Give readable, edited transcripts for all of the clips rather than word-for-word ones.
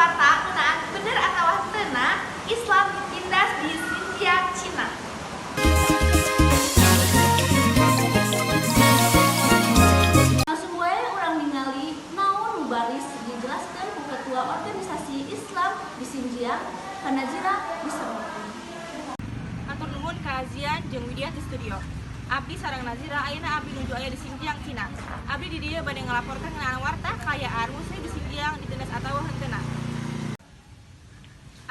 warta ngeunaan bener atawa teuna Islam ditindas di Xinjiang, Cina. Langsung wae urang ningali naon nu baris dijelaskeun ku Ketua Organisasi Islam di Xinjiang, Nazira disebutkeun. Atur nuhun kajian jeung Widya di studio. Abdi sareng Nazira ayeuna abdi nuju aya di Xinjiang, Cina. Abdi di dieu bade ngalaporkeun ngeunaan warta kayaan muslim di Xinjiang ditindas atawa henteu.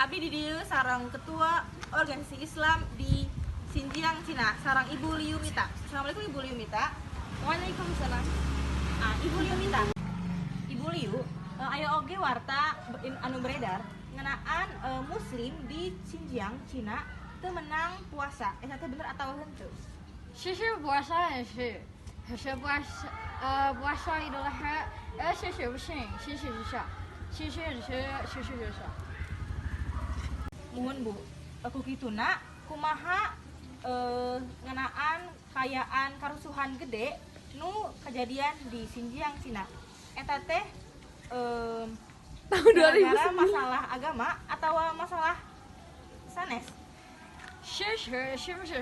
Abdi di dieu sareng Ketua Organisasi Islam di Xinjiang, Cina, sareng Ibu Liu Mita. Assalamualaikum Ibu Liu Mita. Waalaikumsalam. Ibu Liu Mita. Ibu Liu, aya oge warta anu beredar ngeunaan muslim di Xinjiang, Cina teu menang puasa. Eta teh bener atawa henteu? 其实puasa也是，可是puasa Idul Adha，其实不是，其实是。Muhun Bu, ku kituna kumaha ngeunaan kayaan karusuhan gede nu kejadian di Xinjiang, Cina. Eta teh Tahun 2009 masalah agama atau masalah sanes? 是不是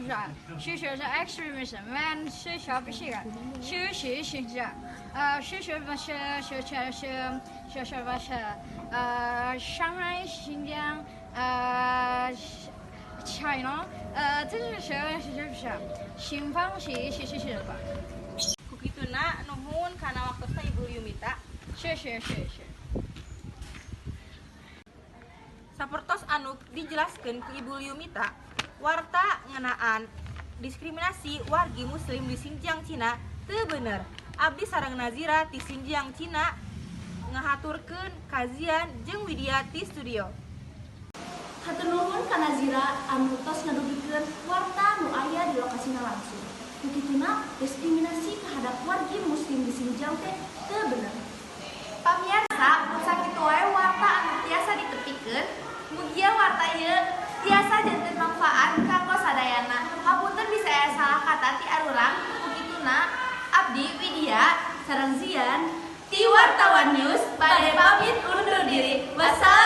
extremism， man 是不是个，是上海、新疆，China， 这是新方是吧？ Ku kituna nuhun kana waktosna Ibu Liu Mita. 是。 Sapertos anu dijelaskeun ku Ibu Liu Mita, warta ngeunaan diskriminasi wargi muslim di Xinjiang, Cina teu bener. Abdi sareng Nazira ti Xinjiang, Cina ngahaturkeun kajian jeung Widya ti studio. Hatur nuhun ka Nazira anu tos ngadugikeun warta nu aya di lokasina langsung. Begituna diskriminasi terhadap wargi muslim di Xinjiang teh teu bener. Pamirsa, mun sakitu wae warta anu tiasa ditepikeun, mugia warta ieu tiasa janten manfaat kanggo sadayana. Hapunten bisa aya salah kata ti arurang, begituna Abdi Widya sareng Zian ti Wartawan News bade pamit undur diri. Wassalam.